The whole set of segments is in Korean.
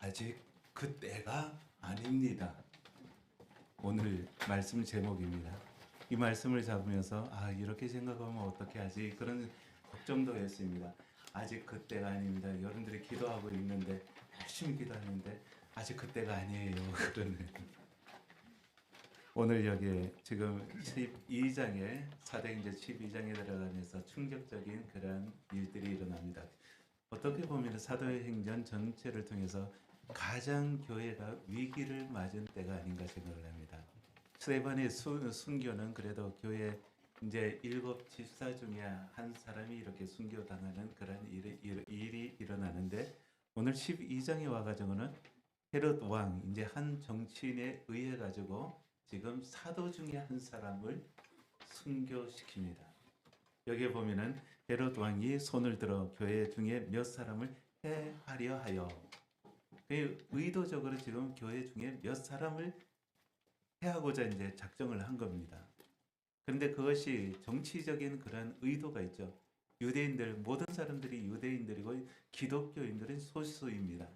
아직 그때가 아닙니다. 오늘 말씀 제목입니다. 이 말씀을 잡으면서 이렇게 생각하면 어떻게 하지? 그런 걱정도 했습니다. 아직 그때가 아닙니다. 여러분들이 기도하고 있는데 열심히 기도하는데 아직 그때가 아니에요. 그러는 오늘 여기에 지금 12장에 사도행전 12장에 들어가면서 충격적인 그런 일들이 일어납니다. 어떻게 보면 사도행전 전체를 통해서 가장 교회가 위기를 맞은 때가 아닌가 생각을 합니다. 스데반의 순교는 그래도 교회 이제 7 집사 중에 한 사람이 이렇게 순교당하는 그런 일이 일어나는데 오늘 12장에 와가지고는 헤롯 왕 이제 한 정치인에 의해 가지고 지금 사도 중에 한 사람을 순교시킵니다. 여기에 보면은 헤롯 왕이 손을 들어 교회 중에 몇 사람을 해하려 하여 의도적으로 지금 교회 중에 몇 사람을 해하고자 이제 작정을 한 겁니다. 그런데 그것이 정치적인 그런 의도가 있죠. 유대인들 모든 사람들이 유대인들이고 기독교인들은 소수입니다.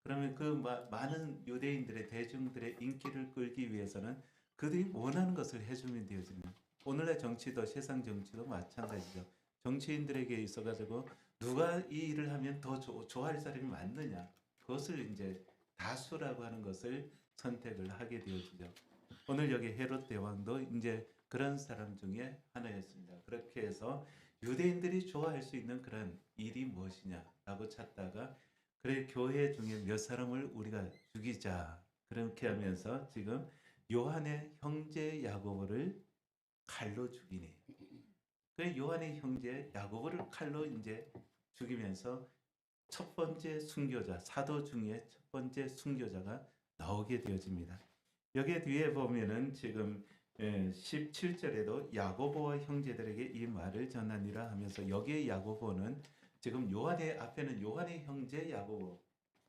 그러면 그 많은 유대인들의 대중들의 인기를 끌기 위해서는 그들이 원하는 것을 해주면 되어집니다. 오늘날 정치도 세상 정치도 마찬가지죠. 정치인들에게 있어가지고 누가 이 일을 하면 더 좋아할 사람이 많느냐 그것을 이제 다수라고 하는 것을 선택을 하게 되어지죠. 오늘 여기 헤롯 대왕도 이제 그런 사람 중에 하나였습니다. 그렇게 해서 유대인들이 좋아할 수 있는 그런 일이 무엇이냐라고 찾다가 그래 교회 중에 몇 사람을 우리가 죽이자 그렇게 하면서 지금 요한의 형제 야고보를 칼로 죽이네. 그 요한의 형제 야고보를 칼로 이제 죽이면서 첫 번째 순교자 사도 중에 첫 번째 순교자가 나오게 되어집니다. 여기에 뒤에 보면은 지금 17절에도 야고보와 형제들에게 이 말을 전하니라 하면서 여기에 야고보는 지금 요한의 앞에는 요한의 형제 야고보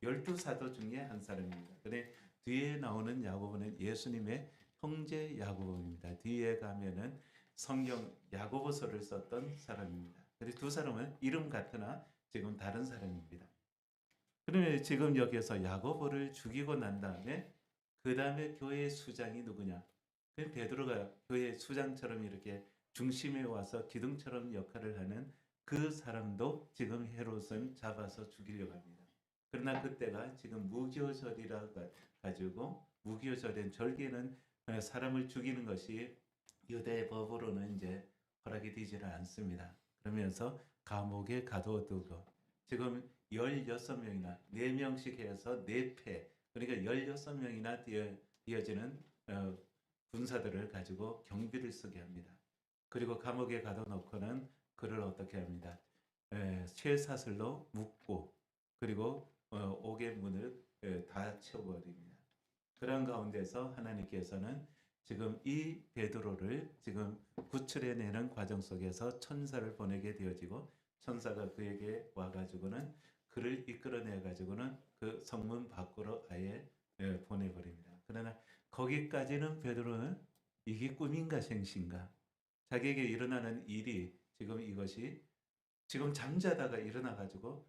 12사도 중에 한 사람입니다. 근데 뒤에 나오는 야고보는 예수님의 형제 야고보입니다. 뒤에 가면은 성경 야고보서를 썼던 사람입니다. 그래서 두 사람은 이름 같으나 지금 다른 사람입니다. 그러면 지금 여기서 야고보를 죽이고 난 다음에 그 다음에 교회의 수장이 누구냐? 그 베드로가 교회 수장처럼 이렇게 중심에 와서 기둥처럼 역할을 하는 그 사람도 지금 헤롯은 잡아서 죽이려고 합니다. 그러나 그때가 지금 무교절이라 가지고 무교절엔 절개는 사람을 죽이는 것이 유대 법으로는 이제 허락이 되지를 않습니다. 그러면서 감옥에 가둬두고 지금 16명이나 4명씩 해서 4패 그러니까 16명이나 되어지는 군사들을 가지고 경비를 쓰게 합니다. 그리고 감옥에 가둬놓고는 그를 어떻게 합니다. 쇠사슬로 묶고 그리고 옥의 문을 다 채워버립니다. 그런 가운데서 하나님께서는 지금 이 베드로를 지금 구출해내는 과정 속에서 천사를 보내게 되어지고 천사가 그에게 와가지고는 그를 이끌어내 가지고는 그 성문 밖으로 아예 보내버립니다. 그러나 거기까지는 베드로는 이게 꿈인가 생신가 자기에게 일어나는 일이 지금 이것이 지금 잠자다가 일어나 가지고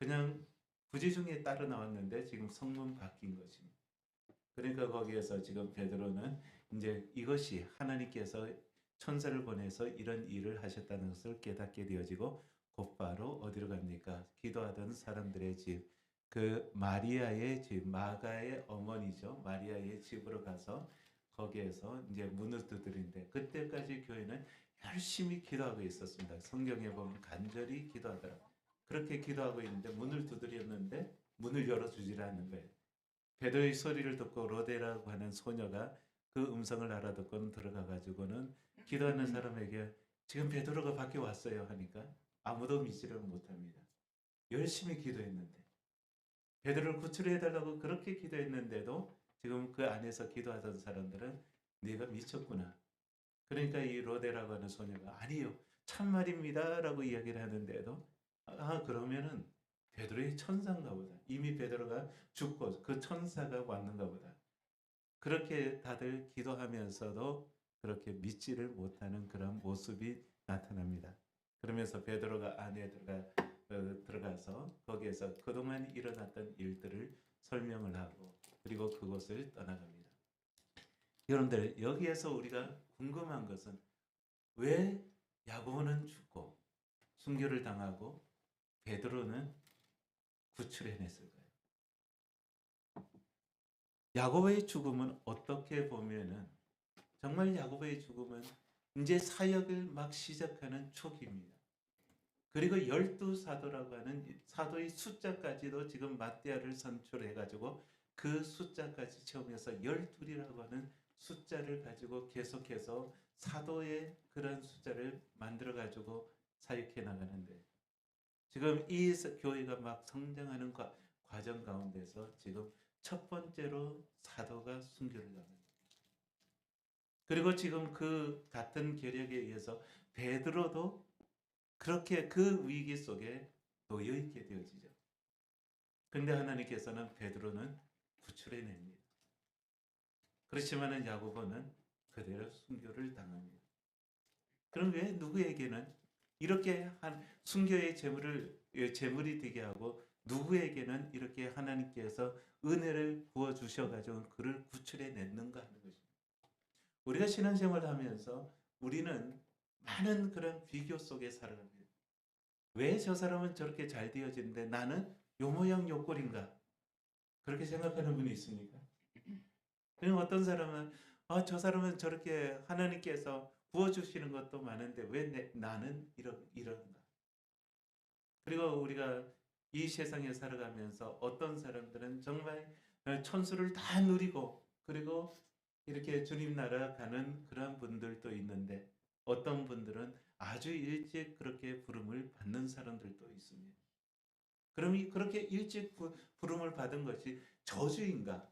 그냥 부지중에 따라 나왔는데 지금 성문 바뀐 것입니다. 그러니까 거기에서 지금 베드로는 이제 이것이 하나님께서 천사를 보내서 이런 일을 하셨다는 것을 깨닫게 되어지고 곧바로 어디로 갑니까? 기도하던 사람들의 집, 그 마리아의 집, 마가의 어머니죠. 마리아의 집으로 가서 거기에서 이제 문을 두드린데 그때까지 교회는 열심히 기도하고 있었습니다. 성경에 보면 간절히 기도하더라. 그렇게 기도하고 있는데 문을 두드렸는데 문을 열어주질 않는 거예요. 베드로의 소리를 듣고 로데라고 하는 소녀가 그 음성을 알아듣고는 들어가 가지고는 기도하는 사람에게 지금 베드로가 밖에 왔어요 하니까 아무도 믿지를 못합니다. 열심히 기도했는데 베드로를 구출해 달라고 그렇게 기도했는데도 지금 그 안에서 기도하던 사람들은 네가 미쳤구나. 그러니까 이 로데라고 하는 소녀가 아니요 참말입니다라고 이야기를 하는데도 그러면은 베드로의 천사인가 보다. 이미 베드로가 죽고 그 천사가 왔는가 보다. 그렇게 다들 기도하면서도 그렇게 믿지를 못하는 그런 모습이 나타납니다. 그러면서 베드로가 안에 들어가서 거기에서 그동안 일어났던 일들을 그곳을 떠나갑니다. 여러분들 여기에서 우리가 궁금한 것은 왜 야고보는 죽고 순교를 당하고 베드로는 구출해냈을까요? 야고보의 죽음은 어떻게 보면은 정말 야고보의 죽음은 이제 사역을 막 시작하는 초기입니다. 그리고 12사도라고 하는 사도의 숫자까지도 지금 마띠아를 선출해가지고 그 숫자까지 채우면서 12이라고 하는 숫자를 가지고 계속해서 사도의 그런 숫자를 만들어가지고 사역해 나가는데 지금 이 교회가 막 성장하는 과정 가운데서 지금 첫 번째로 사도가 순교를 당합니다. 그리고 지금 그 같은 계략에 의해서 베드로도 그렇게 그 위기 속에 놓여 있게 되어지죠. 그런데 하나님께서는 베드로는 구출해냅니다. 그렇지만은 야고보는 그대로 순교를 당합니다. 그럼 왜 누구에게는 이렇게 한 순교의 제물이 되게 하고 누구에게는 이렇게 하나님께서 은혜를 부어 주셔가지고 그를 구출해냈는가 하는 것입니다. 우리가 신앙생활을 하면서 우리는 많은 그런 비교 속에 살아갑니다. 왜 저 사람은 저렇게 잘 되어지는데 나는 요 모양 요 꼴인가? 그렇게 생각하는 분이 있습니까? 그리고 어떤 사람은 저 사람은 저렇게 하나님께서 부어주시는 것도 많은데 왜 나는 이런가? 그리고 우리가 이 세상에 살아가면서 어떤 사람들은 정말 천수를 다 누리고 그리고 이렇게 주님 나라 가는 그런 분들도 있는데 어떤 분들은 아주 일찍 그렇게 부름을 받는 사람들도 있습니다. 그럼 그렇게 일찍 부름을 받은 것이 저주인가?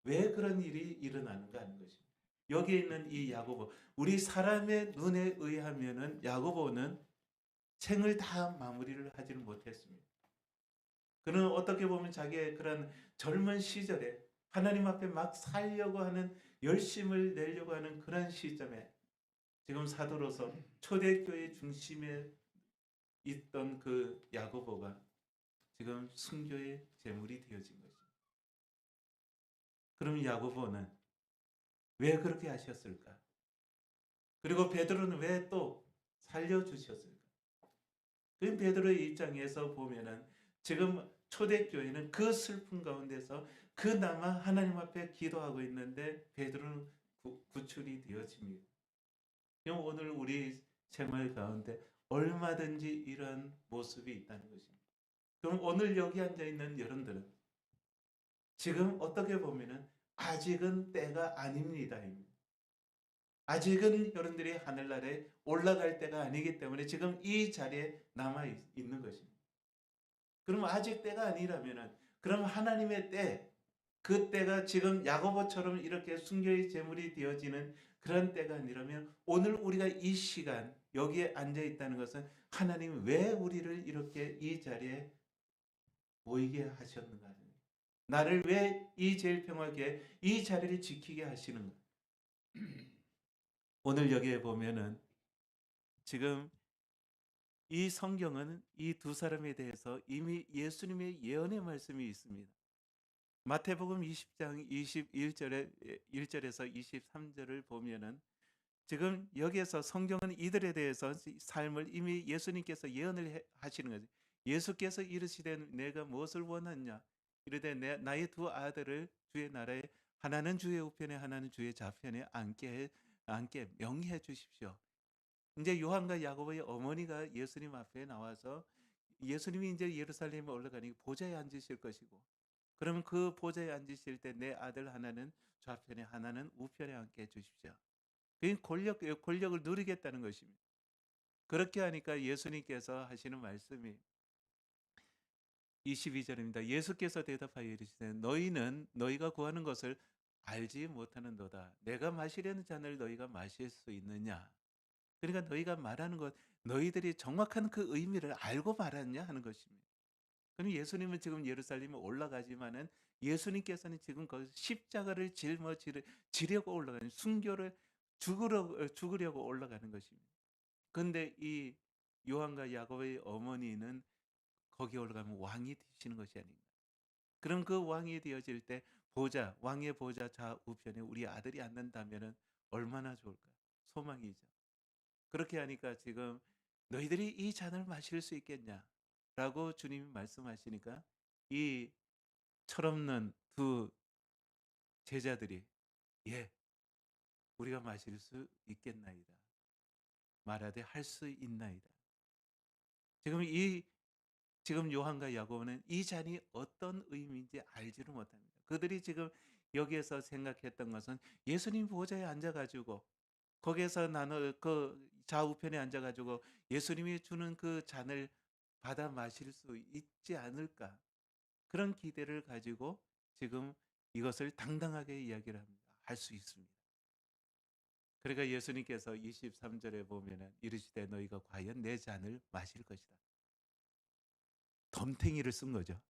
왜 그런 일이 일어나는가 하는 것입니다. 여기에 있는 이 야고보, 우리 사람의 눈에 의하면은 야고보는 생을 다 마무리를 하지는 못했습니다. 그는 어떻게 보면 자기의 그런 젊은 시절에 하나님 앞에 막 살려고 하는 열심을 내려고 하는 그런 시점에 지금 사도로서 초대교회 중심에 있던 그 야고보가 지금 순교의 제물이 되어진 것입니다. 그럼 야고보는 왜 그렇게 하셨을까? 그리고 베드로는 왜 또 살려주셨을까? 그 베드로의 입장에서 보면은 지금 초대교회는 그 슬픔 가운데서 그나마 하나님 앞에 기도하고 있는데 베드로는 구출이 되어집니다. 오늘 우리 생활 가운데 얼마든지 이런 모습이 있다는 것입니다. 그럼 오늘 여기 앉아 있는 여러분들은 지금 어떻게 보면은 아직은 때가 아닙니다. 아직은 여러분들이 하늘나라에 올라갈 때가 아니기 때문에 지금 이 자리에 남아 있는 것입니다. 그럼 아직 때가 아니라면은 그럼 하나님의 때, 그 때가 지금 야고보처럼 이렇게 순교의 제물이 되어지는 그런 때가 아니라면 오늘 우리가 이 시간 여기에 앉아 있다는 것은 하나님 왜 우리를 이렇게 이 자리에 모이게 하셨는가? 나를 왜 이 제일 평화계 이 자리를 지키게 하시는가? 오늘 여기에 보면은 지금 이 성경은 이 두 사람에 대해서 이미 예수님의 예언의 말씀이 있습니다. 마태복음 20장 1절에서 23절을 보면은 지금 여기에서 성경은 이들에 대해서 삶을 이미 예수님께서 예언을 하시는 거죠. 예수께서 이르시되 내가 무엇을 원하냐? 이르되 나의 두 아들을 주의 나라에 하나는 주의 우편에 하나는 주의 좌편에 앉게 명희해 주십시오. 이제 요한과 야고보의 어머니가 예수님 앞에 나와서 예수님이 이제 예루살렘에 올라가니 보좌에 앉으실 것이고 그러면 그 보좌에 앉으실 때 내 아들 하나는 좌편에 하나는 우편에 앉게 해 주십시오. 그 권력을 누리겠다는 것입니다. 그렇게 하니까 예수님께서 하시는 말씀이 22절입니다. 예수께서 대답하여 이르시되 너희는 너희가 구하는 것을 알지 못하는도다. 내가 마시려는 잔을 너희가 마실 수 있느냐? 그러니까 너희가 말하는 것 너희들이 정확한 그 의미를 알고 말하느냐 하는 것입니다. 그럼 예수님은 지금 예루살렘에 올라가지만은 예수님께서는 지금 거기서 십자가를 지려고 올라가는 순교를 죽으려고 올라가는 것입니다. 그런데 이 요한과 야고보의 어머니는 거기 올라가면 왕이 되시는 것이 아닌가. 그럼 그 왕이 되어질 때 보좌, 왕의 보좌 좌우편에 우리 아들이 앉는다면은 얼마나 좋을까? 소망이죠. 그렇게 하니까 지금 너희들이 이 잔을 마실 수 있겠냐? 라고 주님이 말씀하시니까 이 철없는 두 제자들이 예, 우리가 마실 수 있겠나이다. 말하되 할 수 있나이다. 지금 지금 요한과 야고보는 이 잔이 어떤 의미인지 알지를 못합니다. 그들이 지금 여기에서 생각했던 것은 예수님 보좌에 앉아가지고 거기에서 나눠 그 좌우편에 앉아가지고 예수님이 주는 그 잔을 받아 마실 수 있지 않을까 그런 기대를 가지고 지금 이것을 당당하게 이야기를 합니다. 할 수 있습니다. 그러니까 예수님께서 23절에 보면은 이르시되 너희가 과연 내 잔을 마실 것이다. 덤탱이를 쓴 거죠.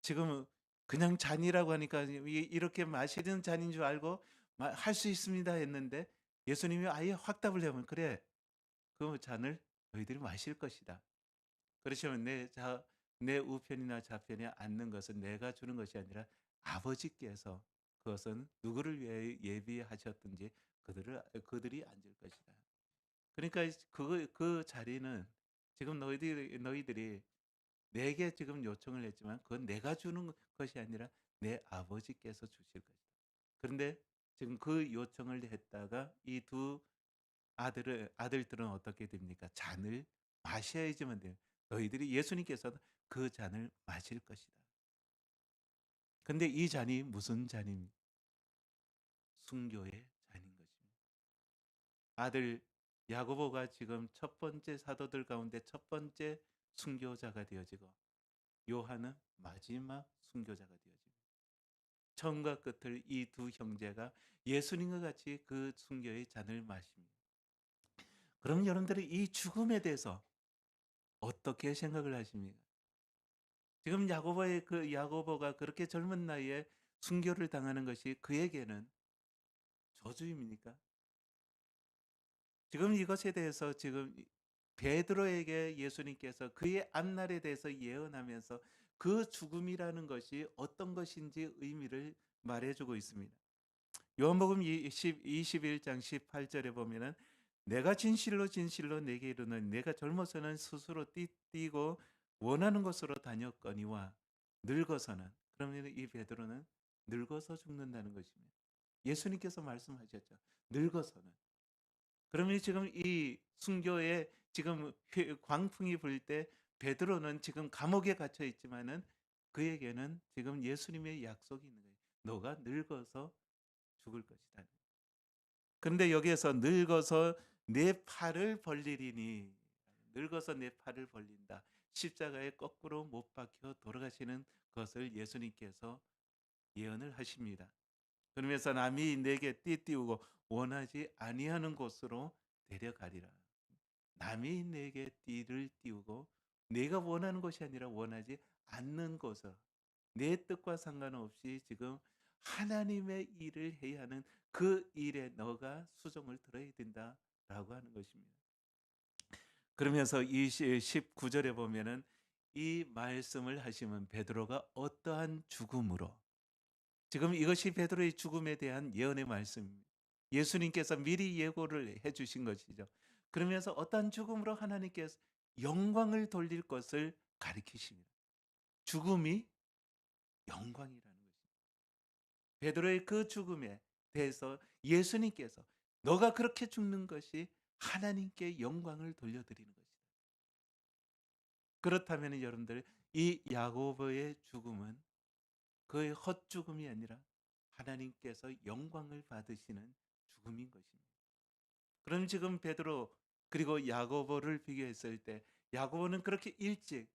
지금 그냥 잔이라고 하니까 이렇게 마시는 잔인 줄 알고 할 수 있습니다 했는데 예수님이 아예 확답을 해보면 그래 그 잔을 너희들이 마실 것이다. 그러시면 내 우편이나 좌편에 앉는 것은 내가 주는 것이 아니라 아버지께서 그것은 누구를 위해 예비하셨든지 그들이 앉을 것이다. 그러니까 그 자리는 지금 너희들이 내게 지금 요청을 했지만 그건 내가 주는 것이 아니라 내 아버지께서 주실 것이다. 그런데 지금 그 요청을 했다가 이 두 아들들은 어떻게 됩니까? 잔을 마셔야지만 돼요. 너희들이 예수님께서는 그 잔을 마실 것이다. 근데 이 잔이 무슨 잔입니까? 순교의 잔인 것입니다. 아들 야고보가 지금 첫 번째 사도들 가운데 첫 번째 순교자가 되어지고 요한은 마지막 순교자가 되어집니다. 처음과 끝을 이 두 형제가 예수님과 같이 그 순교의 잔을 마십니다. 그럼 여러분들이 이 죽음에 대해서 어떻게 생각을 하십니까? 지금 야고보가 그렇게 젊은 나이에 순교를 당하는 것이 그에게는 저주입니까? 지금 이것에 대해서 지금 베드로에게 예수님께서 그의 앞날에 대해서 예언하면서 그 죽음이라는 것이 어떤 것인지 의미를 말해주고 있습니다. 요한복음 21장 18절에 보면은 내가 진실로 진실로 내게 이르노니 내가 젊어서는 스스로 뛰고 원하는 곳으로 다녔거니와 늙어서는 그러면 이 베드로는 늙어서 죽는다는 것입니다. 예수님께서 말씀하셨죠. 늙어서는. 그러면 지금 이 순교에 지금 광풍이 불 때 베드로는 지금 감옥에 갇혀 있지만은 그에게는 지금 예수님의 약속이 있는 거예요. 너가 늙어서 죽을 것이다. 그런데 여기에서 늙어서 내 팔을 벌리리니 늙어서 내 팔을 벌린다. 십자가에 거꾸로 못 박혀 돌아가시는 것을 예수님께서 예언을 하십니다. 그러면서 남이 내게 띠띠우고 원하지 아니하는 곳으로 데려가리라. 남이 내게 띠를 띠우고 내가 원하는 것이 아니라 원하지 않는 곳으로 내 뜻과 상관없이 지금 하나님의 일을 해야 하는 그 일에 너가 수종을 들어야 된다라고 하는 것입니다. 그러면서 19절에 보면은 이 말씀을 하시면 베드로가 어떠한 죽음으로 지금 이것이 베드로의 죽음에 대한 예언의 말씀입니다. 예수님께서 미리 예고를 해 주신 것이죠. 그러면서 어떠한 죽음으로 하나님께서 영광을 돌릴 것을 가리키십니다. 죽음이 영광이라는 것입니다. 베드로의 그 죽음에 대해서 예수님께서 너가 그렇게 죽는 것이 하나님께 영광을 돌려드리는 것이다. 그렇다면 여러분들 이 야고보의 죽음은 그의 헛죽음이 아니라 하나님께서 영광을 받으시는 죽음인 것입니다. 그럼 지금 베드로 그리고 야고보를 비교했을 때 야고보는 그렇게 일찍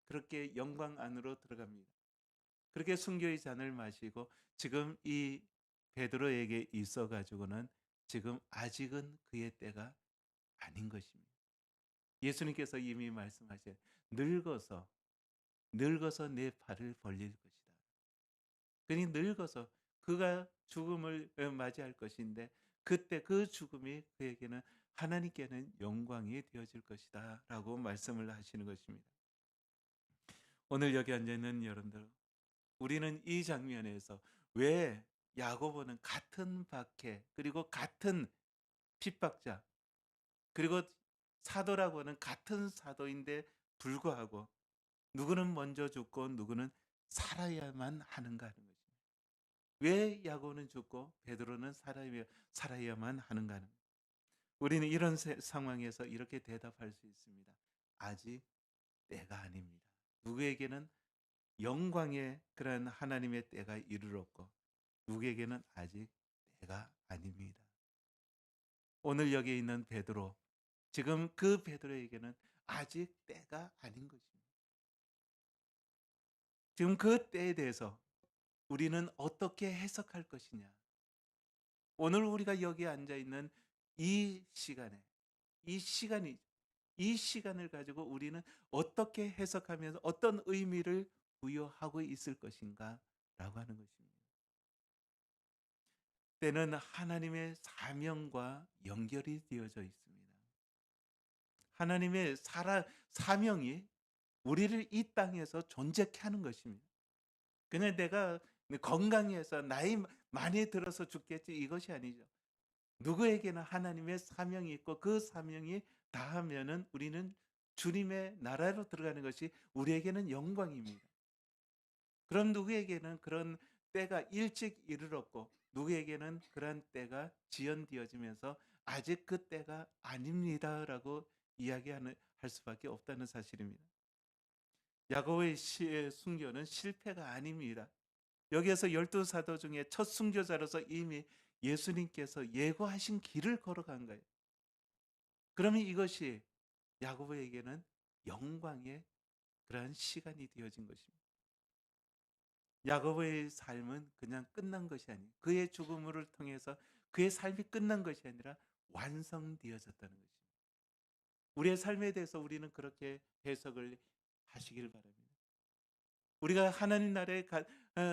그렇게 영광 안으로 들어갑니다. 그렇게 순교의 잔을 마시고 지금 이 베드로에게 있어 가지고는 지금 아직은 그의 때가 아닌 것입니다. 예수님께서 이미 말씀하신 늙어서 내 팔을 벌릴 것이다. 그니 늙어서 그가 죽음을 맞이할 것인데 그때 그 죽음이 그에게는 하나님께는 영광이 되어질 것이다 라고 말씀을 하시는 것입니다. 오늘 여기 앉아있는 여러분들 우리는 이 장면에서 왜 야고보는 같은 박해 그리고 같은 핍박자 그리고 사도라고 하는 같은 사도인데 불구하고 누구는 먼저 죽고 누구는 살아야만 하는가 하는 것입니다. 왜 야고보는 죽고 베드로는 살아야만 하는가 하는 것입니다. 우리는 이런 상황에서 이렇게 대답할 수 있습니다. 아직 때가 아닙니다. 누구에게는 영광의 그런 하나님의 때가 이르렀고 누구에게는 아직 때가 아닙니다. 오늘 여기 있는 베드로, 지금 그 베드로에게는 아직 때가 아닌 것입니다. 지금 그 때에 대해서 우리는 어떻게 해석할 것이냐? 오늘 우리가 여기 앉아 있는 이 시간에, 이 시간이, 이 시간을 가지고 우리는 어떻게 해석하면서 어떤 의미를 부여하고 있을 것인가? 라고 하는 것입니다. 때는 하나님의 사명과 연결이 되어져 있습니다. 하나님의 사명이 우리를 이 땅에서 존재케 하는 것입니다. 그냥 내가 건강해서 나이 많이 들어서 죽겠지 이것이 아니죠. 누구에게나 하나님의 사명이 있고 그 사명이 다하면은 우리는 주님의 나라로 들어가는 것이 우리에게는 영광입니다. 그럼 누구에게는 그런 때가 일찍 이르렀고 누구에게는 그런 때가 지연되어지면서 아직 그 때가 아닙니다라고 이야기하는 할 수밖에 없다는 사실입니다. 야고보의 시의 순교는 실패가 아닙니다. 여기에서 12사도 중에 첫 순교자로서 이미 예수님께서 예고하신 길을 걸어간 거예요. 그러면 이것이 야고보에게는 영광의 그러한 시간이 되어진 것입니다. 야고보의 삶은 그냥 끝난 것이 아니에요. 그의 죽음을 통해서 그의 삶이 끝난 것이 아니라 완성되어졌다는 것입니다. 우리의 삶에 대해서 우리는 그렇게 해석을 하시길 바랍니다. 우리가 하나님 나라에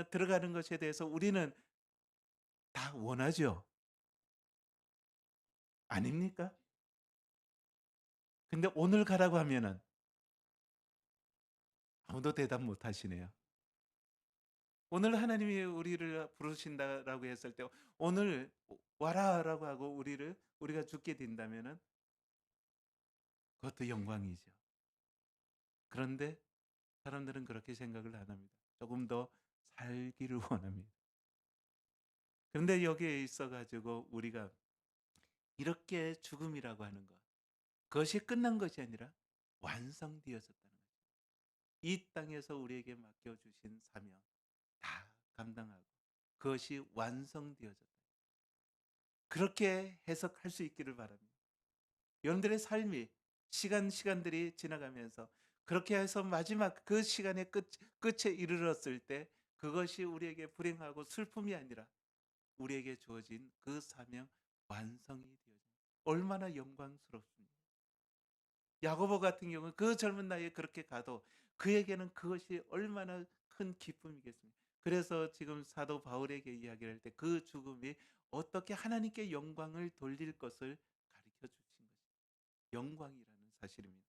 들어가는 것에 대해서 우리는 다 원하죠. 아닙니까? 근데 오늘 가라고 하면은 아무도 대답 못 하시네요. 오늘 하나님이 우리를 부르신다라고 했을 때 오늘 와라라고 하고 우리가 죽게 된다면은 그것도 영광이죠. 그런데 사람들은 그렇게 생각을 안 합니다. 조금 더 살기를 원합니다. 그런데 여기에 있어 가지고 우리가 이렇게 죽음이라고 하는 것, 그것이 끝난 것이 아니라 완성되어졌다는 거죠. 이 땅에서 우리에게 맡겨주신 사명 다 감당하고 그것이 완성되어졌다. 그렇게 해석할 수 있기를 바랍니다. 여러분들의 삶이 시간들이 지나가면서 그렇게 해서 마지막 그 시간의 끝에 이르렀을 때 그것이 우리에게 불행하고 슬픔이 아니라 우리에게 주어진 그 사명 완성이 되어진 얼마나 영광스럽습니까? 야고보 같은 경우는 그 젊은 나이에 그렇게 가도 그에게는 그것이 얼마나 큰 기쁨이겠습니까? 그래서 지금 사도 바울에게 이야기를 할 때 그 죽음이 어떻게 하나님께 영광을 돌릴 것을 가르쳐 주신 것입니다. 영광이라는 사실입니다.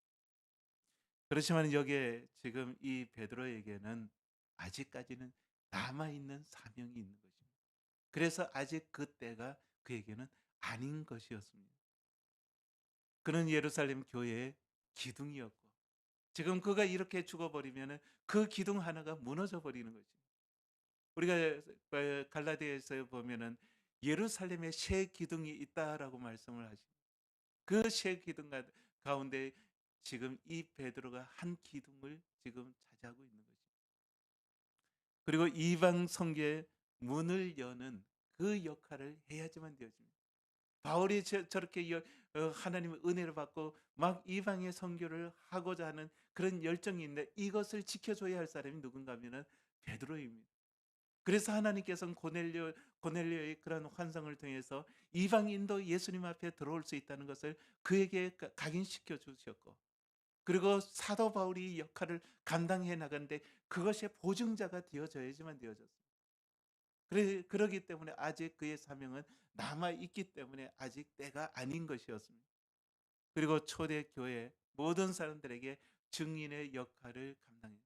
그렇지만 여기에 지금 이 베드로에게는 아직까지는 남아있는 사명이 있는 것입니다. 그래서 아직 그 때가 그에게는 아닌 것이었습니다. 그는 예루살렘 교회의 기둥이었고 지금 그가 이렇게 죽어버리면 그 기둥 하나가 무너져 버리는 거죠. 우리가 갈라디아에서 보면은 예루살렘에 새 기둥이 있다라고 말씀을 하십니다. 그 새 기둥 가운데 지금 이 베드로가 한 기둥을 지금 차지하고 있는 거죠. 그리고 이방 성교의 문을 여는 그 역할을 해야지만 되어집니다. 바울이 저렇게 하나님의 은혜를 받고 막 이방의 선교를 하고자 하는 그런 열정이 있는데 이것을 지켜줘야 할 사람이 누군가 하면은 베드로입니다. 그래서 하나님께서는 고넬료의 그런 환상을 통해서 이방인도 예수님 앞에 들어올 수 있다는 것을 그에게 각인시켜 주셨고 그리고 사도 바울이 이 역할을 감당해 나가는데 그것의 보증자가 되어져야지만 되어졌어요. 그러기 때문에 아직 그의 사명은 남아 있기 때문에 아직 때가 아닌 것이었습니다. 그리고 초대 교회 모든 사람들에게 증인의 역할을 감당해요.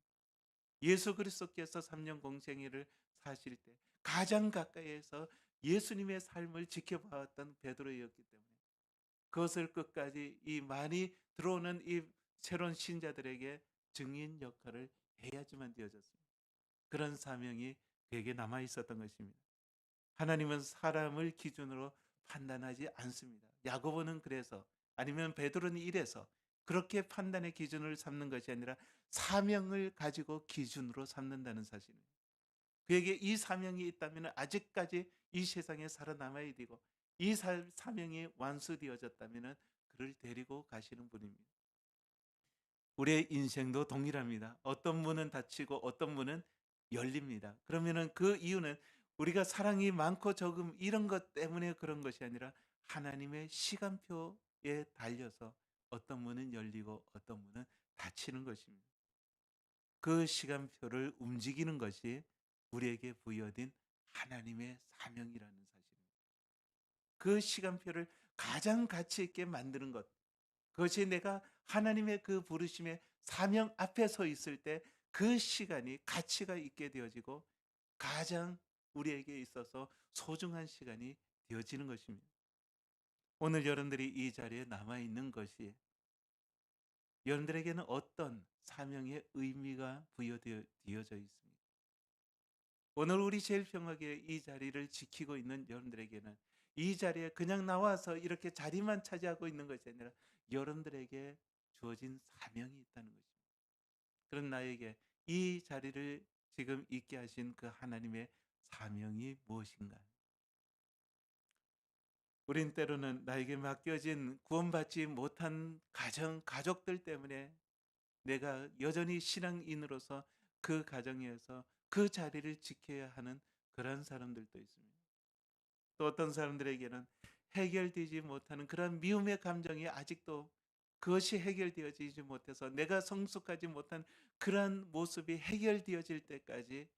예수 그리스도께서 3년 공생애를 사실 때 가장 가까이에서 예수님의 삶을 지켜봤던 베드로였기 때문에 그것을 끝까지 이 많이 들어오는 이 새로운 신자들에게 증인 역할을 해야지만 되어졌습니다. 그런 사명이 그에게 남아 있었던 것입니다. 하나님은 사람을 기준으로 판단하지 않습니다. 야고보는 그래서 아니면 베드로는 이래서 그렇게 판단의 기준을 삼는 것이 아니라 사명을 가지고 기준으로 삼는다는 사실입니다. 그에게 이 사명이 있다면 아직까지 이 세상에 살아남아야 되고 이 사명이 완수되어졌다면 그를 데리고 가시는 분입니다. 우리의 인생도 동일합니다. 어떤 문은 닫히고 어떤 문은 열립니다. 그러면은 그 이유는 우리가 사랑이 많고 적음 이런 것 때문에 그런 것이 아니라 하나님의 시간표에 달려서 어떤 문은 열리고 어떤 문은 닫히는 것입니다. 그 시간표를 움직이는 것이 우리에게 부여된 하나님의 사명이라는 사실입니다. 그 시간표를 가장 가치 있게 만드는 것, 그것이 내가 하나님의 그 부르심의 사명 앞에 서 있을 때 그 시간이 가치가 있게 되어지고 가장 우리에게 있어서 소중한 시간이 되어지는 것입니다. 오늘 여러분들이 이 자리에 남아 있는 것이 여러분들에게는 어떤 사명의 의미가 부여되어져 있습니까? 오늘 우리 제일 평하게 이 자리를 지키고 있는 여러분들에게는 이 자리에 그냥 나와서 이렇게 자리만 차지하고 있는 것이 아니라 여러분들에게 주어진 사명이 있다는 것입니다. 그런 나에게 이 자리를 지금 있게 하신 그 하나님의 사명이 무엇인가? 우린 때로는 나에게 맡겨진 구원받지 못한 가족들 때문에 내가 여전히 신앙인으로서 그 가정에서 그 자리를 지켜야 하는 그런 사람들도 있습니다. 또 어떤 사람들에게는 해결되지 못하는 그런 미움의 감정이 아직도 그것이 해결되어지지 못해서 내가 성숙하지 못한 그런 모습이 해결되어질 때까지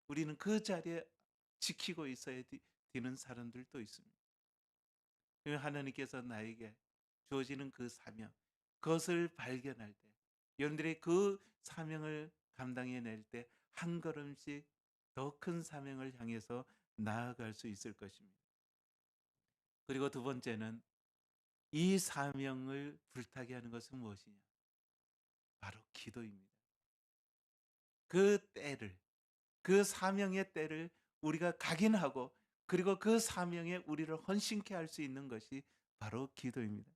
우리는 그 자리에 지키고 있어야 되는 사람들도 있습니다. 하나님께서 나에게 주어지는 그 사명, 그것을 발견할 때, 여러분들이 그 사명을 감당해낼 때 한 걸음씩 더 큰 사명을 향해서 나아갈 수 있을 것입니다. 그리고 두 번째는 이 사명을 불타게 하는 것은 무엇이냐? 바로 기도입니다. 그 때를, 그 사명의 때를 우리가 각인하고 그리고 그 사명에 우리를 헌신케 할 수 있는 것이 바로 기도입니다.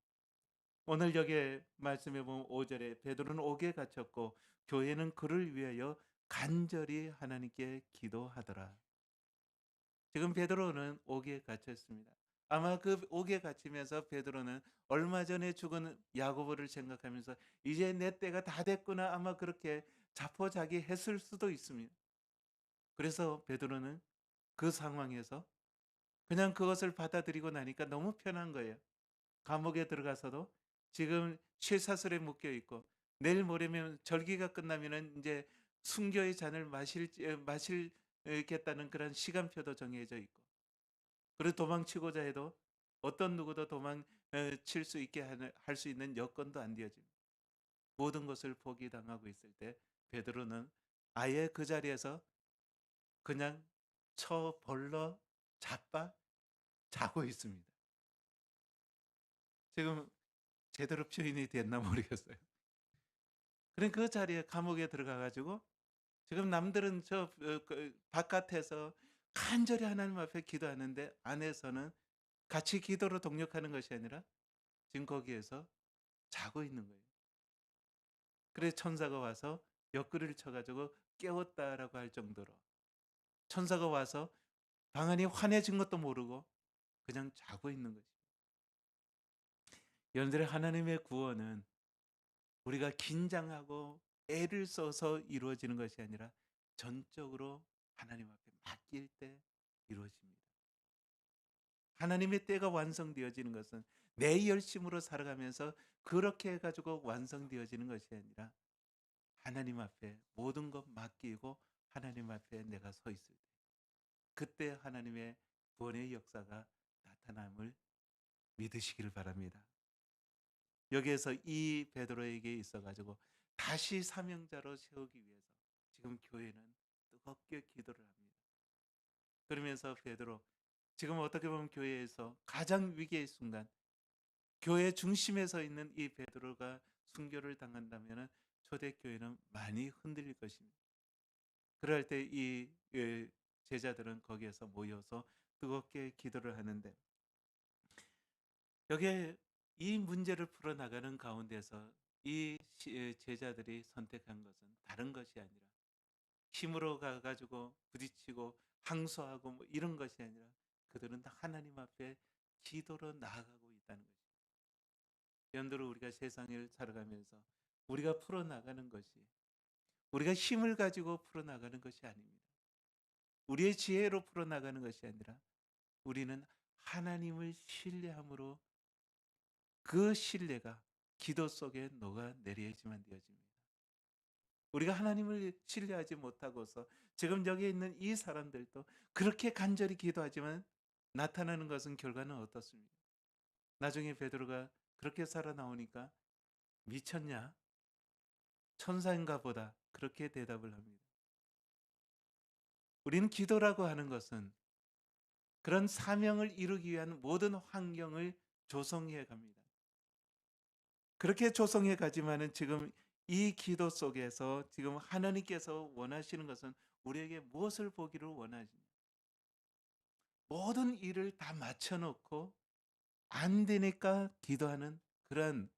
오늘 여기 말씀해 보면 5절에 베드로는 옥에 갇혔고 교회는 그를 위하여 간절히 하나님께 기도하더라. 지금 베드로는 옥에 갇혔습니다. 아마 그 옥에 갇히면서 베드로는 얼마 전에 죽은 야고보를 생각하면서 이제 내 때가 다 됐구나 아마 그렇게 자포자기했을 수도 있습니다. 그래서 베드로는 그 상황에서 그냥 그것을 받아들이고 나니까 너무 편한 거예요. 감옥에 들어가서도 지금 쇠사슬에 묶여 있고 내일 모레면 절기가 끝나면은 이제 순교의 잔을 마실겠다는 그런 시간표도 정해져 있고 그리고 도망치고자 해도 어떤 누구도 도망칠 수 있게 할 수 있는 여건도 안 되어집니다. 모든 것을 포기당하고 있을 때 베드로는 아예 그 자리에서 그냥 벌러 자빠 자고 있습니다. 지금 제대로 표현이 됐나 모르겠어요. 그래 그 자리에 감옥에 들어가 가지고 지금 남들은 바깥에서 간절히 하나님 앞에 기도하는데 안에서는 같이 기도로 동력하는 것이 아니라 지금 거기에서 자고 있는 거예요. 그래 천사가 와서 옆구리를 쳐 가지고 깨웠다라고 할 정도로 천사가 와서 방안이 환해진 것도 모르고 그냥 자고 있는 거죠. 여러분들의 하나님의 구원은 우리가 긴장하고 애를 써서 이루어지는 것이 아니라 전적으로 하나님 앞에 맡길 때 이루어집니다. 하나님의 때가 완성되어지는 것은 내 열심으로 살아가면서 그렇게 해가지고 완성되어지는 것이 아니라 하나님 앞에 모든 것 맡기고 하나님 앞에 내가 서 있을 때 그때 하나님의 구원의 역사가 나타남을 믿으시기를 바랍니다. 여기에서 이 베드로에게 있어가지고 다시 사명자로 세우기 위해서 지금 교회는 뜨겁게 기도를 합니다. 그러면서 베드로, 지금 어떻게 보면 교회에서 가장 위기의 순간, 교회 중심에 서 있는 이 베드로가 순교를 당한다면 초대교회는 많이 흔들릴 것입니다. 그럴 때 이 제자들은 거기에서 모여서 뜨겁게 기도를 하는데, 여기에 이 문제를 풀어나가는 가운데서 이 제자들이 선택한 것은 다른 것이 아니라 힘으로 가가지고 부딪히고 항소하고 뭐 이런 것이 아니라 그들은 하나님 앞에 기도로 나아가고 있다는 것입니다. 연도로 우리가 세상을 살아가면서 우리가 풀어나가는 것이 우리가 힘을 가지고 풀어나가는 것이 아닙니다. 우리의 지혜로 풀어나가는 것이 아니라 우리는 하나님을 신뢰함으로 그 신뢰가 기도 속에 녹아내려야지만 되어집니다. 우리가 하나님을 신뢰하지 못하고서 지금 여기 있는 이 사람들도 그렇게 간절히 기도하지만 나타나는 것은 결과는 어떻습니까? 나중에 베드로가 그렇게 살아나오니까 미쳤냐? 천사인가 보다. 그렇게 대답을 합니다. 우리는 기도라고 하는 것은 그런 사명을 이루기 위한 모든 환경을 조성해 갑니다. 그렇게 조성해 가지만은 지금 이 기도 속에서 지금 하나님께서 원하시는 것은 우리에게 무엇을 보기를 원하시냐? 모든 일을 다 맞춰 놓고 안 되니까 기도하는 그런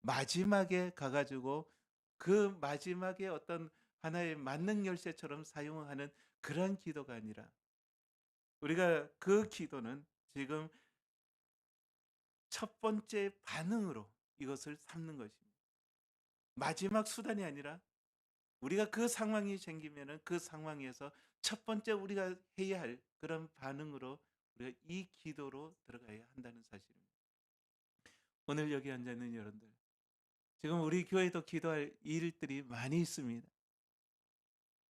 마지막에 가 가지고 그 마지막에 어떤 하나의 만능 열쇠처럼 사용하는 그런 기도가 아니라 우리가 그 기도는 지금 첫 번째 반응으로 이것을 삼는 것입니다. 마지막 수단이 아니라 우리가 그 상황이 생기면은 그 상황에서 첫 번째 우리가 해야 할 그런 반응으로 우리가 이 기도로 들어가야 한다는 사실입니다. 오늘 여기 앉아 있는 여러분들, 지금 우리 교회도 기도할 일들이 많이 있습니다.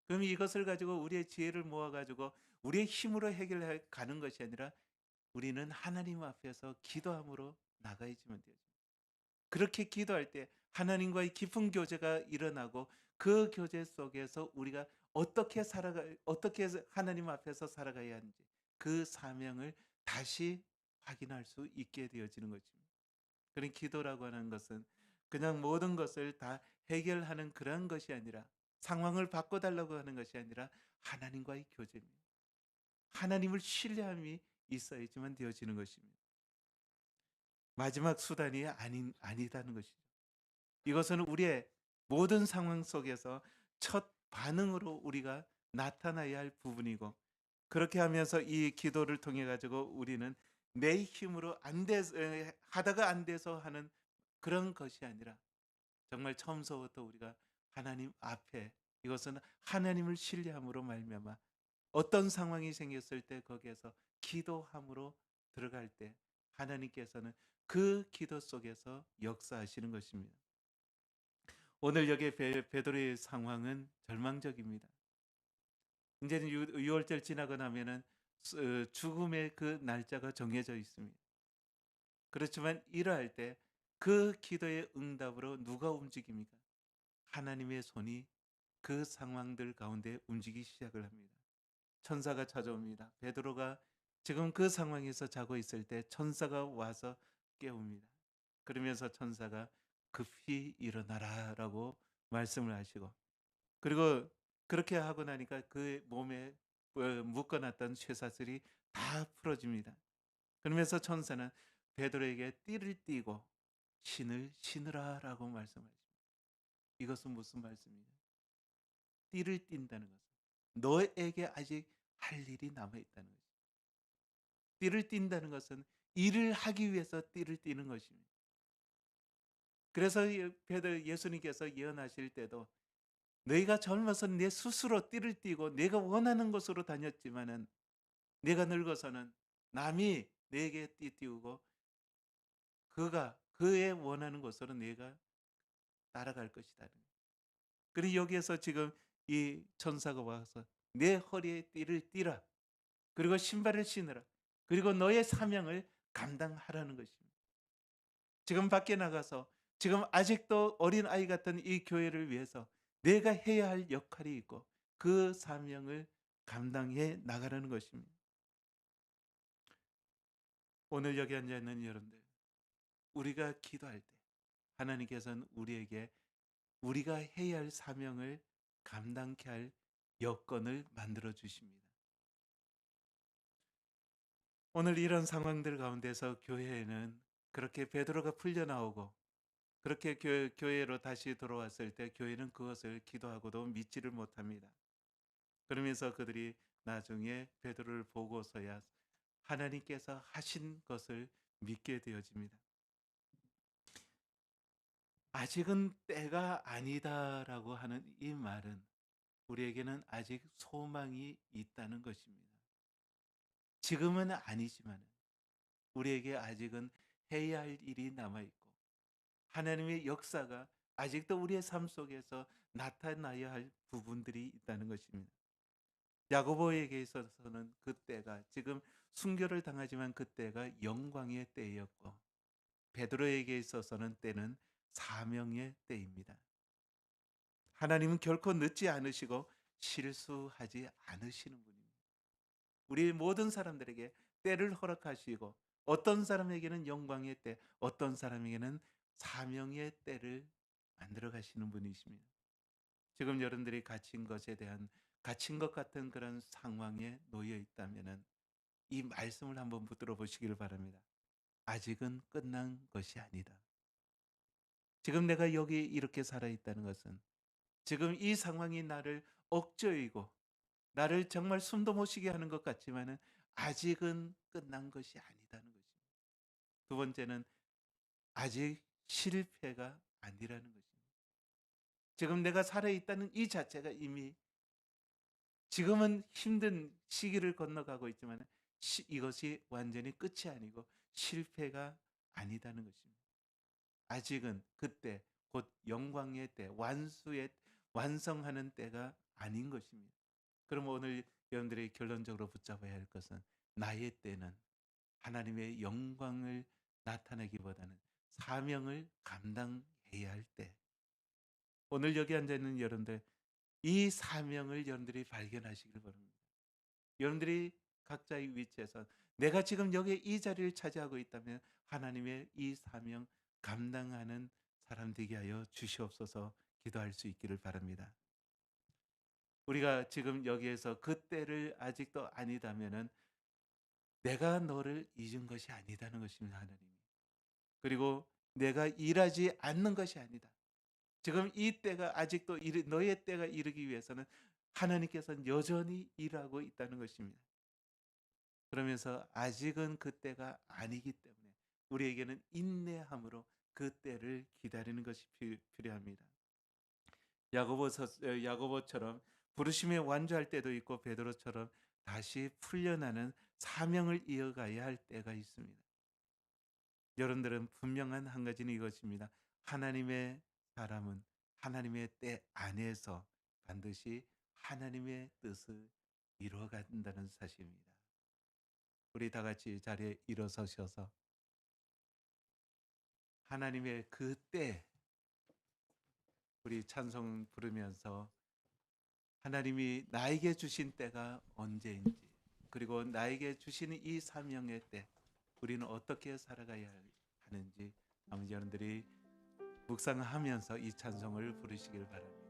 그럼 이것을 가지고 우리의 지혜를 모아 가지고 우리의 힘으로 해결해 가는 것이 아니라 우리는 하나님 앞에서 기도함으로 나가야지만 돼요. 그렇게 기도할 때 하나님과의 깊은 교제가 일어나고 그 교제 속에서 우리가 어떻게 해서 하나님 앞에서 살아가야 하는지 그 사명을 다시 확인할 수 있게 되어지는 것입니다. 그런 기도라고 하는 것은 그냥 모든 것을 다 해결하는 그런 것이 아니라 상황을 바꿔달라고 하는 것이 아니라 하나님과의 교제입니다. 하나님을 신뢰함이 있어야지만 되어지는 것입니다. 마지막 수단이 아니다는 것이죠. 이것은 우리의 모든 상황 속에서 첫 반응으로 우리가 나타나야 할 부분이고, 그렇게 하면서 이 기도를 통해 가지고 우리는 내 힘으로 하다가 안 돼서 하는 그런 것이 아니라 정말 처음서부터 우리가 하나님 앞에, 이것은 하나님을 신뢰함으로 말미암아 어떤 상황이 생겼을 때 거기에서 기도함으로 들어갈 때 하나님께서는 그 기도 속에서 역사하시는 것입니다. 오늘 여기 베드로의 상황은 절망적입니다. 이제는 유월절 지나고 나면은 죽음의 그 날짜가 정해져 있습니다. 그렇지만 이러할 때 그 기도의 응답으로 누가 움직입니까? 하나님의 손이 그 상황들 가운데 움직이기 시작을 합니다. 천사가 찾아옵니다. 베드로가 지금 그 상황에서 자고 있을 때 천사가 와서 깨웁니다. 그러면서 천사가 급히 일어나라라고 말씀을 하시고, 그리고 그렇게 하고 나니까 그 몸에 묶어놨던 쇠사슬이 다 풀어집니다. 그러면서 천사는 베드로에게 띠를 띠고 신을 신으라라고 말씀하십니다. 이것은 무슨 말씀이냐? 띠를 띈다는 것은 너에게 아직 할 일이 남아 있다는 것입니다. 띠를 띈다는 것은 일을 하기 위해서 띠를 띠는 것입니다. 그래서 예수님께서 예언하실 때도 너희가 젊어서 내 스스로 띠를 띠고 내가 원하는 곳으로 다녔지만은 내가 늙어서는 남이 내게 띠 띠우고 그가 그의 원하는 곳으로 내가 따라갈 것이다. 그리고 여기에서 지금 이 천사가 와서 내 허리에 띠를 띠라. 그리고 신발을 신으라. 그리고 너의 사명을 감당하라는 것입니다. 지금 밖에 나가서 지금 아직도 어린 아이 같은 이 교회를 위해서 내가 해야 할 역할이 있고 그 사명을 감당해 나가라는 것입니다. 오늘 여기 앉아 있는 여러분들, 우리가 기도할 때 하나님께서는 우리에게 우리가 해야 할 사명을 감당케 할 여건을 만들어 주십니다. 오늘 이런 상황들 가운데서 교회에는 그렇게 베드로가 풀려 나오고 그렇게 교회로 다시 돌아왔을 때 교회는 그것을 기도하고도 믿지를 못합니다. 그러면서 그들이 나중에 베드로를 보고서야 하나님께서 하신 것을 믿게 되어집니다. 아직은 때가 아니다라고 하는 이 말은 우리에게는 아직 소망이 있다는 것입니다. 지금은 아니지만 우리에게 아직은 해야 할 일이 남아있고 하나님의 역사가 아직도 우리의 삶 속에서 나타나야 할 부분들이 있다는 것입니다. 야고보에게 있어서는 그때가 지금 순교를 당하지만 그때가 영광의 때였고 베드로에게 있어서는 때는 사명의 때입니다. 하나님은 결코 늦지 않으시고 실수하지 않으시는 분입니다. 우리 모든 사람들에게 때를 허락하시고 어떤 사람에게는 영광의 때, 어떤 사람에게는 사명의 때를 만들어 가시는 분이십니다. 지금 여러분들이 갇힌 것에 대한 갇힌 것 같은 그런 상황에 놓여 있다면은 이 말씀을 한번 붙들어 보시기를 바랍니다. 아직은 끝난 것이 아니다. 지금 내가 여기 이렇게 살아 있다는 것은 지금 이 상황이 나를 억제이고 나를 정말 숨도 못 쉬게 하는 것 같지만은 아직은 끝난 것이 아니다는 것입니다. 두 번째는 아직 실패가 아니라는 것입니다. 지금 내가 살아 있다는 이 자체가 이미 지금은 힘든 시기를 건너가고 있지만 이것이 완전히 끝이 아니고 실패가 아니다는 것입니다. 아직은 그때 곧 영광의 때, 완성하는 때가 아닌 것입니다. 그럼 오늘 여러분들이 결론적으로 붙잡아야 할 것은 나의 때는 하나님의 영광을 나타내기보다는 사명을 감당해야 할 때. 오늘 여기 앉아 있는 여러분들, 이 사명을 여러분들이 발견하시길 바랍니다. 여러분들이 각자의 위치에서 내가 지금 여기 이 자리를 차지하고 있다면 하나님의 이 사명 감당하는 사람 되게 하여 주시옵소서. 기도할 수 있기를 바랍니다. 우리가 지금 여기에서 그때를 아직도 아니다면은 내가 너를 잊은 것이 아니다는 것입니다. 하나님이. 그리고 내가 일하지 않는 것이 아니다. 지금 이 때가 아직도 너의 때가 이르기 위해서는 하나님께서는 여전히 일하고 있다는 것입니다. 그러면서 아직은 그 때가 아니기 때문에 우리에게는 인내함으로 그 때를 기다리는 것이 필요합니다. 야고보처럼 부르심에 완주할 때도 있고 베드로처럼 다시 풀려나는 사명을 이어가야 할 때가 있습니다. 여러분들은 분명한 한 가지는 이것입니다. 하나님의 사람은 하나님의 때 안에서 반드시 하나님의 뜻을 이루어간다는 사실입니다. 우리 다 같이 자리에 일어서셔서 하나님의 그 때 우리 찬송 부르면서 하나님이 나에게 주신 때가 언제인지 그리고 나에게 주시는 이 사명의 때 우리는 어떻게 살아가야 하는지 아버지 여러분들이 묵상하면서 이 찬송을 부르시길 바랍니다.